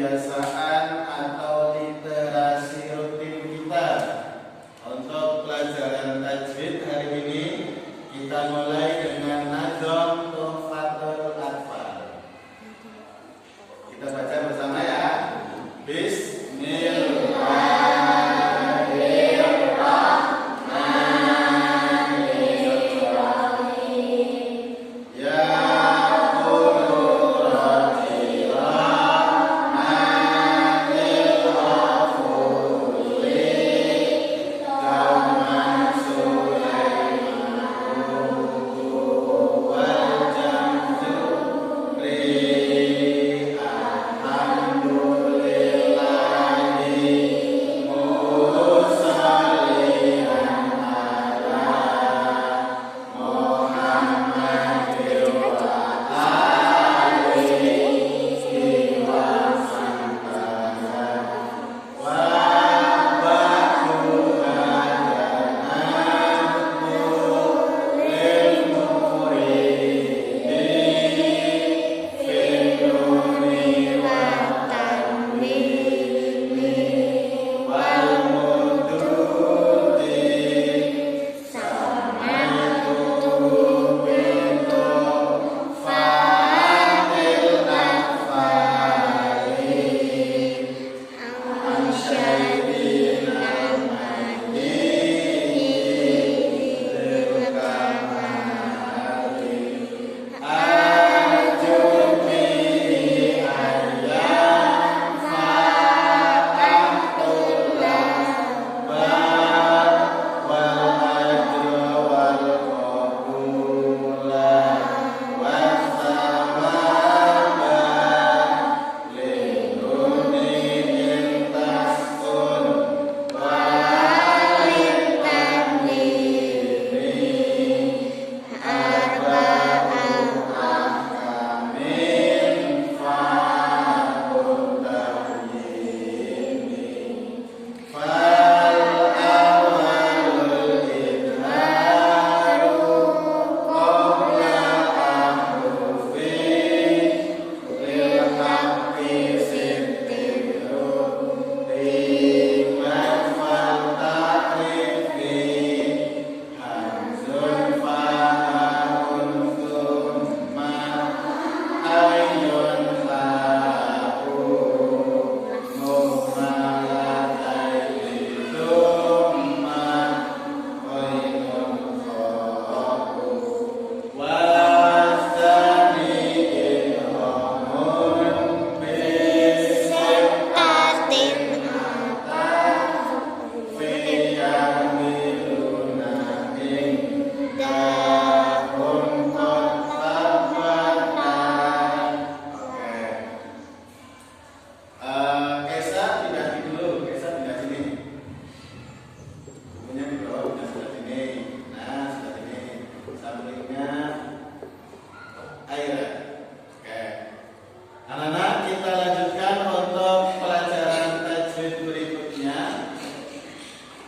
kebiasaan atau literasi rutin kita. Untuk pelajaran tajwid hari ini kita mulai dengan Nazm Tuhfatul Atfal. Kita baca bersama ya.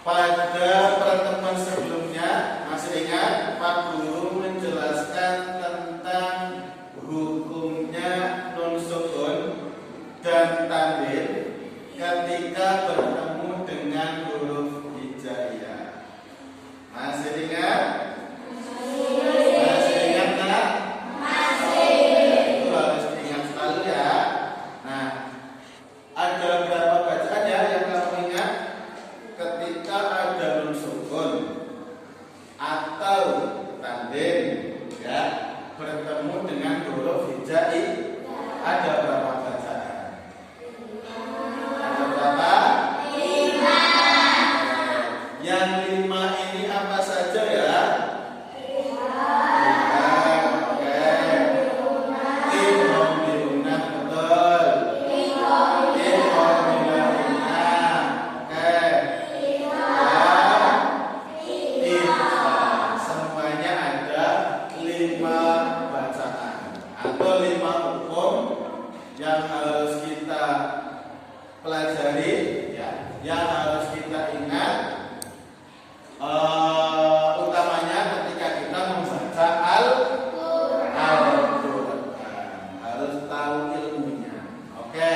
Pada pertemuan sebelumnya, masih ingat Pak Guru menjelaskan tentang hukumnya nun sukun dan tanwin ketika bertemu dengan huruf hijaiyah. Masih ingat? Masih ingat kan? Masih. Itu harus diingat selalu ya. Nah, ada berapa bacaan ya yang kamu ingat? Ketika ada nun sukun atau tanwin ya bertemu dengan huruf hijaiyah, ada berapa bacaan? Ada berapa? 5. Yang 5 ini apa saja ya? Yang harus kita pelajari ya, yang harus kita ingat utamanya ketika kita membaca Al-Quran harus tahu ilmunya. Oke.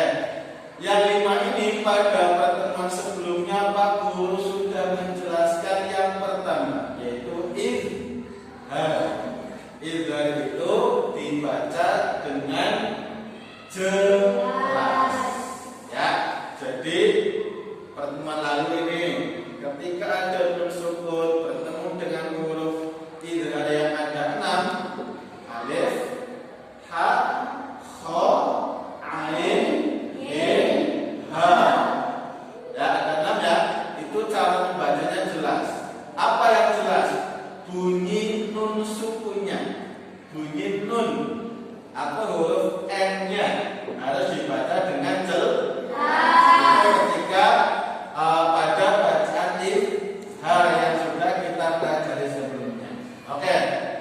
Yang 5 ini pada pertemuan sebelumnya Pak Guru sudah menjelaskan yang pertama, yaitu idhar. Idhar itu dibaca dengan jelas. Ya, jadi pertemuan lalu ini ketika ada nun sukun bertemu dengan huruf idhar yang ada 6, alif, ha, kha, ain, ha. Ya, ada 6 ya. Itu cara membacanya jelas. Apa yang jelas? Bunyi nun sukunnya. Bunyi nun atau huruf N-nya harus dibaca dengan jelas. Ketika pada bacaan idhar yang sudah kita pelajari sebelumnya. Oke,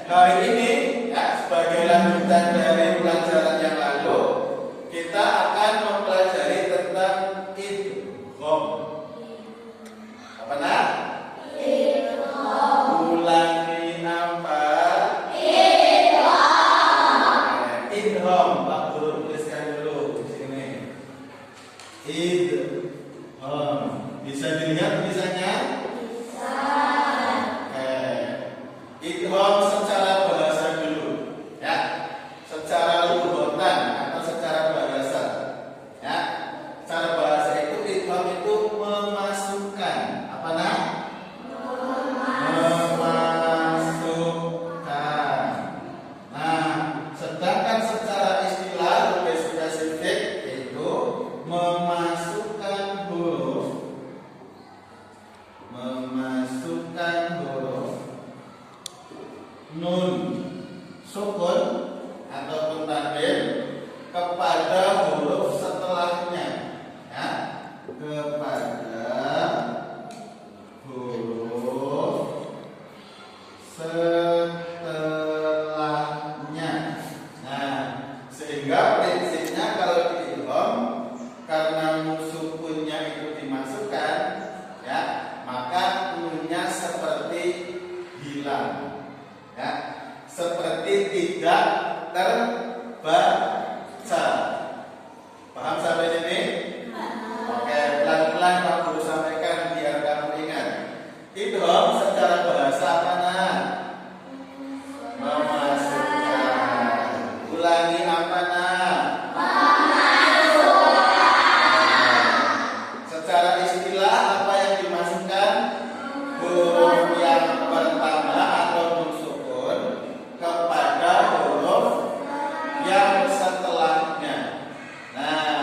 hari ini ya, sebagai lanjutan dari pelajaran yang lalu, kita akan mempelajari tentang idgham. Apa nak? Idgham. Ulangi apa? Idgham. Idgham. Pak Guru tuliskan dulu di sini. Idgham. Bisa dilihat tulisannya? Bisa. Idgham secara bahasa dulu, ya. Secara lughatan atau secara bahasa, ya. Secara bahasa itu idgham itu memasukkan. Apa nak? Memasukkan. Nah, sedangkan secara istilah lebih spesifik itu memasukkan huruf nun sukun ataupun tanwin kepada huruf setelahnya, ya, kepada huruf setelahnya. Nah, sehingga prinsipnya kalau di idgham, karena nun sukunnya itu dimasukkan, ya, maka nunnya seperti hilang, ya, seperti tidak terbaca. Paham sampai sini? Oke, pelan-pelan Pak Guru sampaikan biar kamu ingat. Idgham secara bahasa apa nak? Memasukkan. Ulangi apa nak? Secara istilah apa yang dimasukkan? Huruf yang pertama atau nun sukun kepada huruf yang setelahnya. Nah,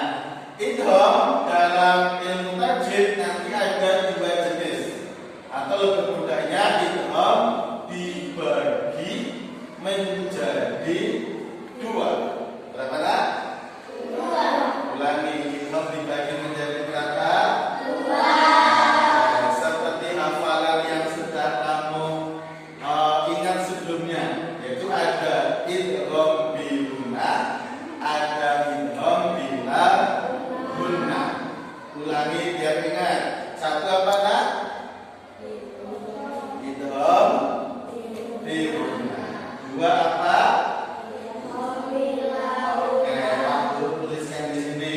idgham dalam ilmu tajwid nanti ada 2 jenis, atau lebih mudahnya idgham dibagi menjadi 2. Berapa nak? 2. Ulangi, idgham dibagi menjadi berapa? 2. Seperti hafalan yang sudah kamu ingat sebelumnya, yaitu ada idgham bi gunnah, ada idgham bila gunnah. Ulangi biar ingat. Satu apa nak? Idgham bi gunnah. 2 apa? Oke, aku tuliskan di sini.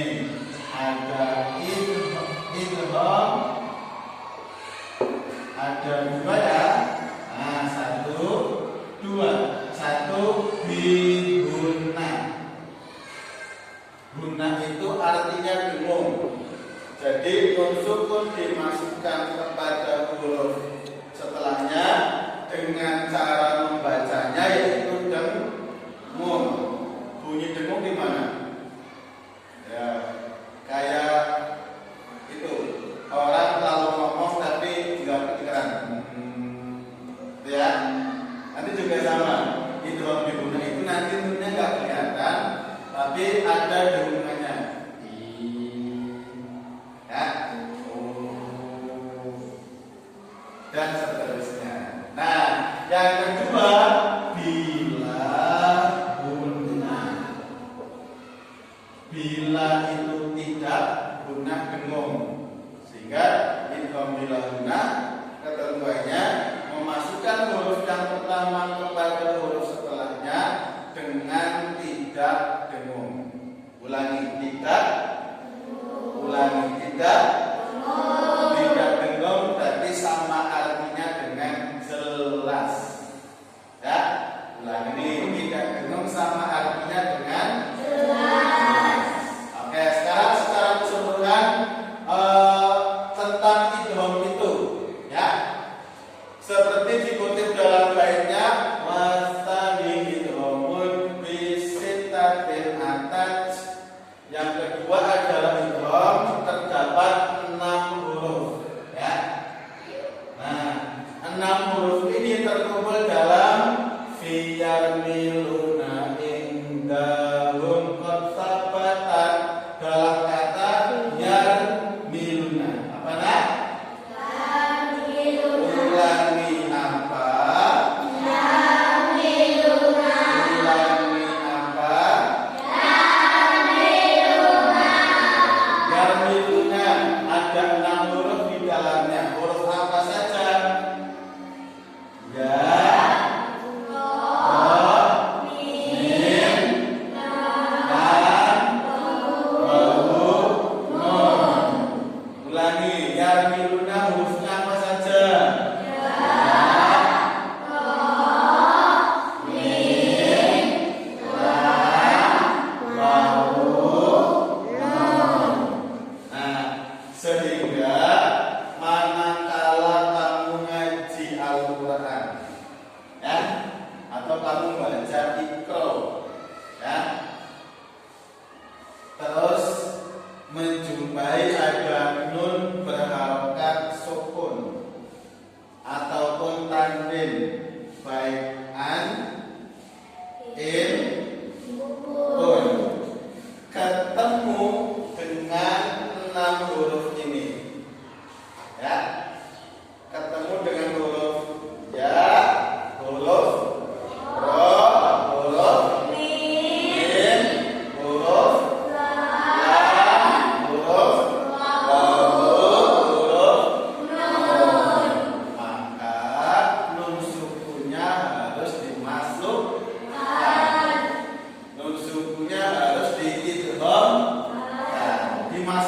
Ada idgham, ada 2 ya. Nah, 1, 2. 1 bi gunnah. Gunnah itu artinya dengung. Jadi nun sukun dimasukkan kepada huruf setelahnya dengan cara membacanya yaitu dengung. Bunyi dengung di mana? Ya, kayak itu orang kalau ngomong tapi nggak kedengeran. Ya, nanti juga sama. Idgham bi gunnah itu nanti nunnya nggak kelihatan, tapi ada dengungannya. Ya, dan seterusnya. Nah, yang kedua bila gunnah. Bila itu tidak, gunnah dengung. Sehingga idgham bila gunnah ketentuannya memasukkan huruf yang pertama kepada huruf setelahnya dengan tidak dengung. Ulangi, tidak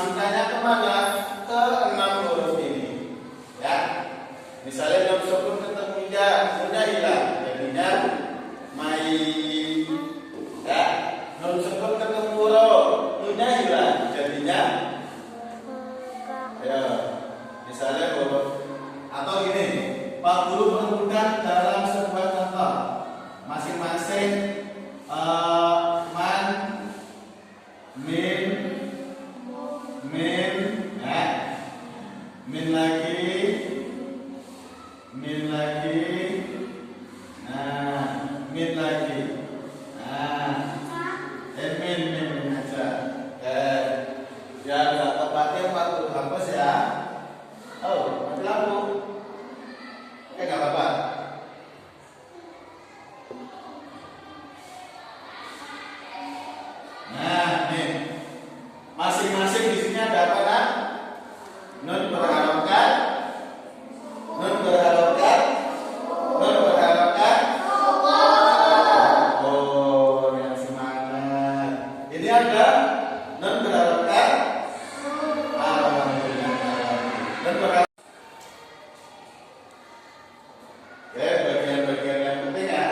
dimasukkannya kemana? Ke 6 huruf ini. Ya. Misalnya dalam sukun ketemu ya, sudah hilang. Jadinya mai. Ya. Dalam sukun ketemu ro, sudah hilang. Jadinya ya. Misalnya huruf atau gini, Pak Guru menemukan dalam sebuah contoh masing-masing man, min, ya, min lagi, nah, min lagi, nah, min aja, ya nggak tepatnya Pak Guru hapus ya. Oh, mati lampu. Nggak apa-apa. Nah, nih. Masing-masing di sini ada apa, Nak? Nun berharapkan. Oh, yang semangat. Ini ada nun berharapkan. Alhamdulillah. Nun berharapkan. Oke, bagian-bagian yang penting ya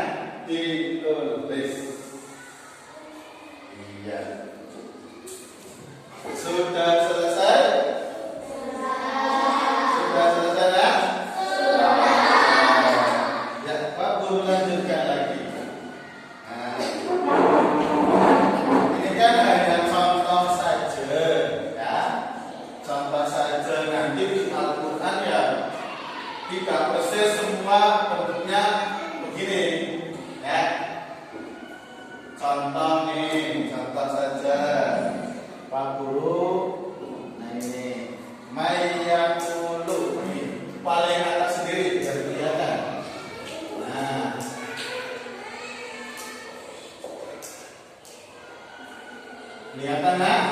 ditulis. Iya. Sudah selesai? Sudah selesai ya? Ya, Pak Guru lanjutkan lagi. Nah, ini kan hanya contoh saja, ya. Contoh saja, nanti di Al-Quran ya tidak persis semua bentuknya begini, ya. Contoh nih, contoh saja. Pak Guru, nah ini mayakulu, ini paling atas sendiri biar kelihatan. Nah, kelihatan nak?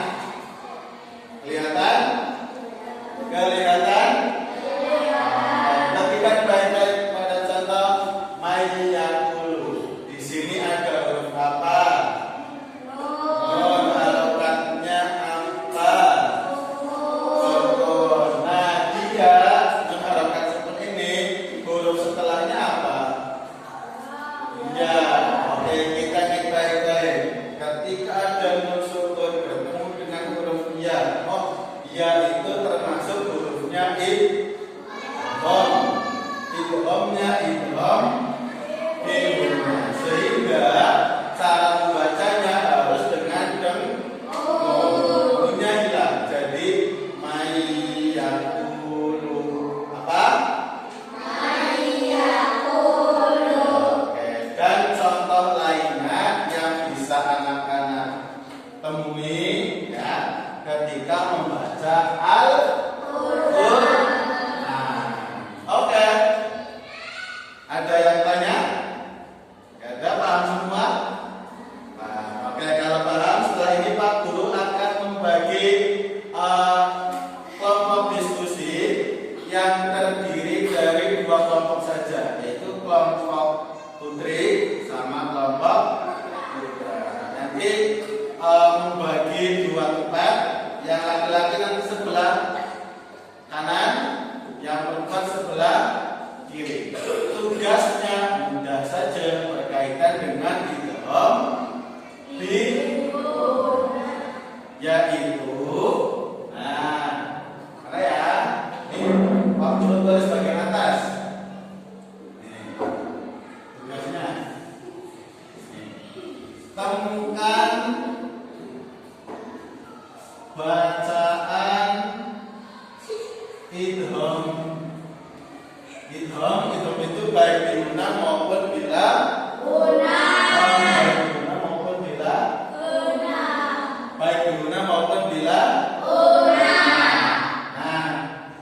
Kelihatan? Kelihatan? Perhatikan baik-baik pada contoh mayakulu. Di sini ada huruf apa? Harokatnya apa? Sukun. Nah, dia mengharapkan sukun ini huruf setelahnya apa? Ya, oke, kita cek baik-baik. Ketika ada nun sukun bertemu dengan huruf ya, ya itu termasuk hurufnya idgham. Idghamnya idgham bihuna. Sehingga cara membacanya harus dengan nunnya hilang. Jadi mayakulu apa? Oke, dan contoh lainnya yang bisa anak-anak temui ya ketika membaca Al-Qur'an. Oke. Ada yang tanya? Gak ada, paham semua? Nah, oke, kalau paham setelah ini Pak Guru akan membagi kelompok diskusi yang terdiri dari 2 kelompok saja, yaitu kelompok putri sama kelompok putra. Nanti membagi 2 tempat, yang laki-laki nanti sebelah kanan, yang perempuan sebelah kiri. Tugasnya mudah saja, berkaitan dengan idgham bihuna, yaitu mana ya? Ini Pak Guru tulis bagian atas. Ini tugasnya. Temukan bacaan idgham. Idgham itu baik di guna maupun bila guna. Maupun bila guna. Baik di guna maupun bila guna. Nah,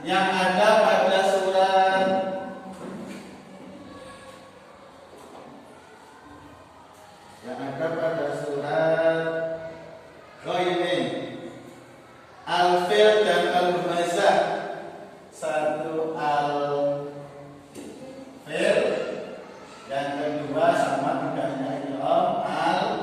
yang ada pada surat ini Al-Fil dan Al-Humazah. Satu Al-Fil, yang kedua sama tidaknya idgham Al-Humazah.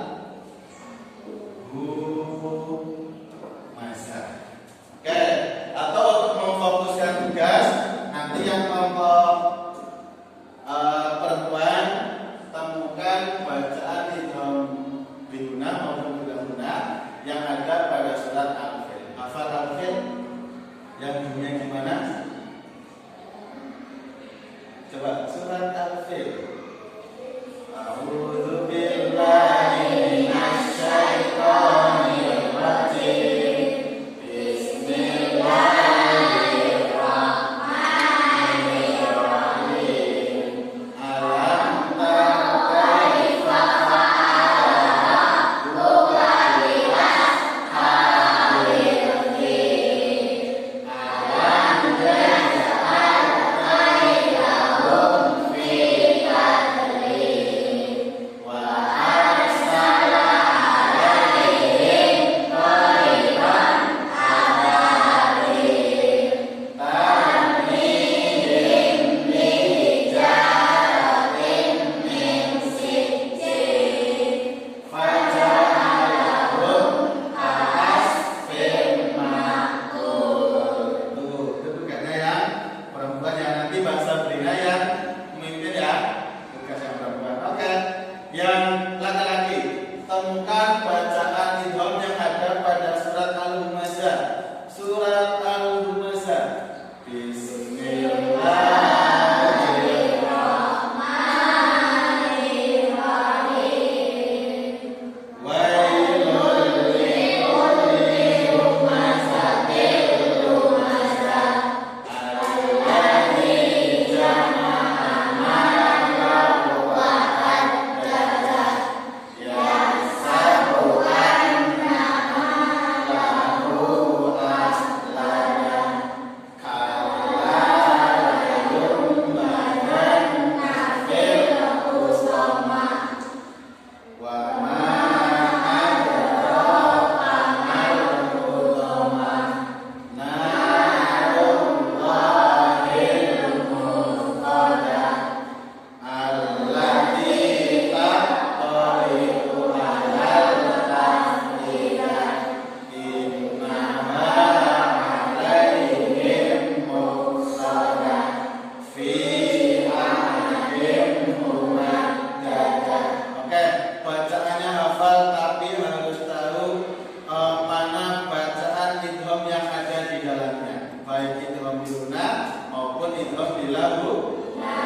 di dalamnya, baik idgham bihuna maupun idgham bilahu.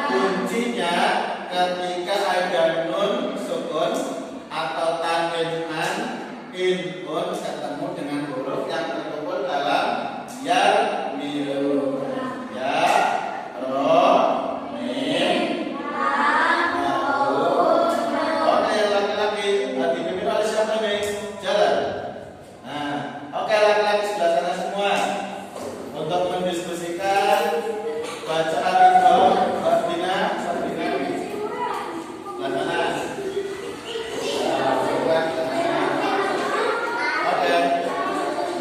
Kuncinya ketika ada nun sukun atau tanwin an in un ketemu dengan huruf yang terkumpul dalam ya milu, ya ro mim lahu. Oke, laki-laki dipimpin oleh siapa nih? Jalan. Nah, oke, laki-laki sebelah sana semua untuk mendiskusikan bacaan idgham.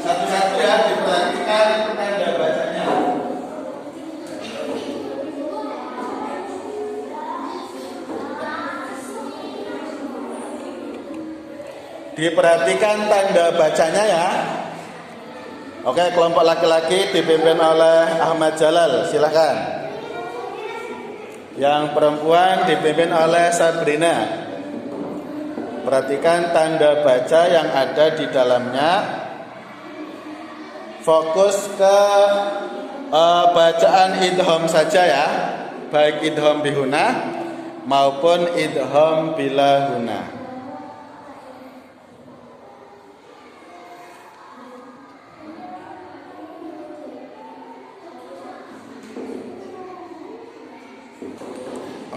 Satu-satu ya, diperhatikan tanda bacanya. Diperhatikan tanda bacanya ya. Oke, kelompok laki-laki dipimpin oleh Ahmad Jalal, silahkan. Yang perempuan dipimpin oleh Sabrina. Perhatikan tanda baca yang ada di dalamnya. Fokus ke bacaan idgham saja ya, baik idgham bihuna maupun idgham bilahuna.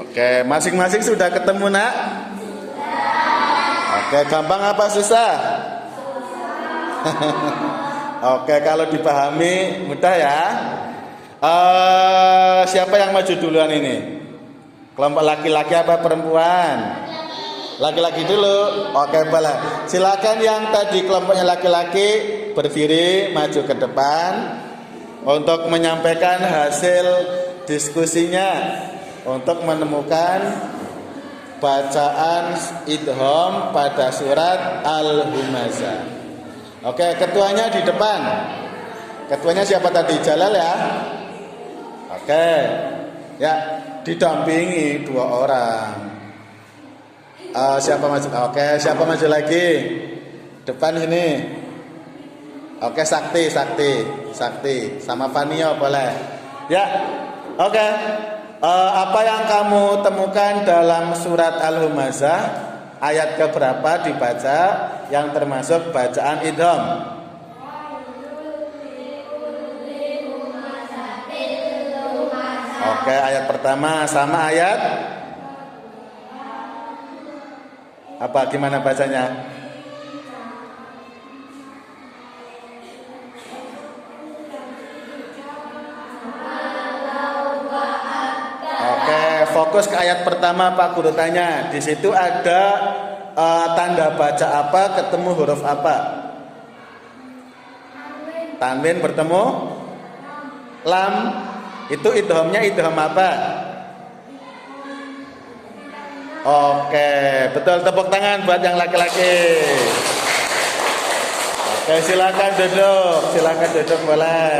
Oke, masing-masing sudah ketemu nak? Oke, gampang apa susah? Oke, kalau dipahami mudah ya. Siapa yang maju duluan ini? Kelompok laki-laki apa perempuan? Laki-laki dulu. Oke, boleh. Silakan yang tadi kelompoknya laki-laki berdiri maju ke depan untuk menyampaikan hasil diskusinya untuk menemukan bacaan idgham pada surat Al-Humazah. Oke, ketuanya di depan. Ketuanya siapa tadi? Jalal ya. Oke. Ya, didampingi 2 orang. Siapa maju? Oke, siapa maju lagi? Depan ini. Oke, Sakti. Sama Fanio boleh. Ya. Oke. Apa yang kamu temukan dalam surat Al-Humazah? Ayat keberapa dibaca yang termasuk bacaan idgham? Oke, ayat pertama sama ayat apa? Gimana bacanya? Fokus ke ayat pertama Pak Guru tanya. Di situ ada tanda baca apa ketemu huruf apa? Tanwin bertemu lam. Itu idghamnya idgham apa? Oke, betul, tepuk tangan buat yang laki-laki. Oke, silakan duduk boleh.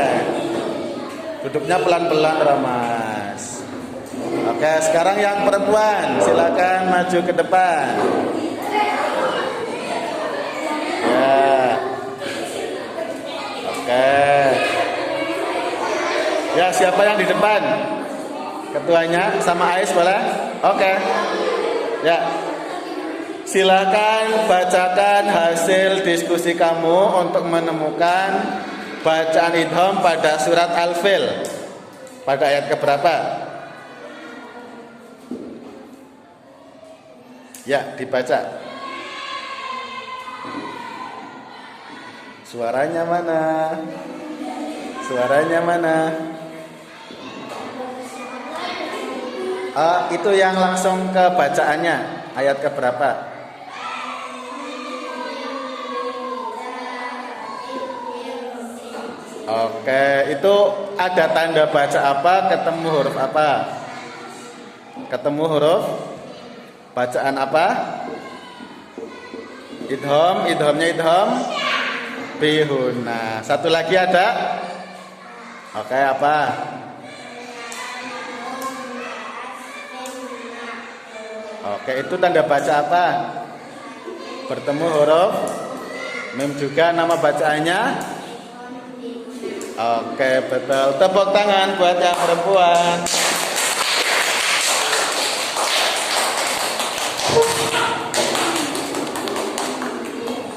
Duduknya pelan-pelan Ramas. Oke, sekarang yang perempuan, silakan maju ke depan. Ya. Oke. Ya, siapa yang di depan? Ketuanya sama Ais boleh? Oke. Ya. Silakan bacakan hasil diskusi kamu untuk menemukan bacaan idgham pada surat Al-Fil. Pada ayat keberapa? Ya, dibaca. Suaranya mana? Itu yang langsung ke bacaannya. Ayat keberapa? Oke, itu ada tanda baca apa? Ketemu huruf apa? Ketemu huruf bacaan apa? Idghamnya idgham bihuna. Satu lagi ada? Oke, apa? Oke, itu tanda baca apa? Bertemu huruf mim juga. Nama bacaannya? Oke, betul. Tepuk tangan buat yang perempuan.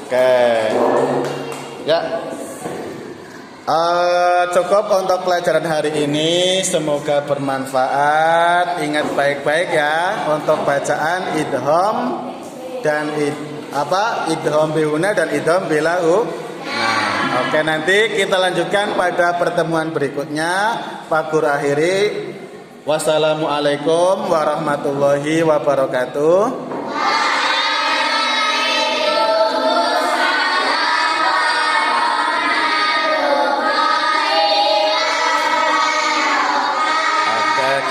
Oke. Ya. Cukup untuk pelajaran hari ini. Semoga bermanfaat. Ingat baik-baik ya untuk bacaan idgham dan idgham bihuna dan idgham bilahu. Nah, oke, nanti kita lanjutkan pada pertemuan berikutnya. Pak Guru akhiri. Wassalamualaikum warahmatullahi wabarakatuh.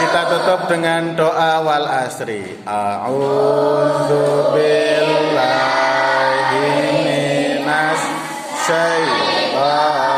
Kita tutup dengan doa wal asri. A'udzu billahi minas syaitonir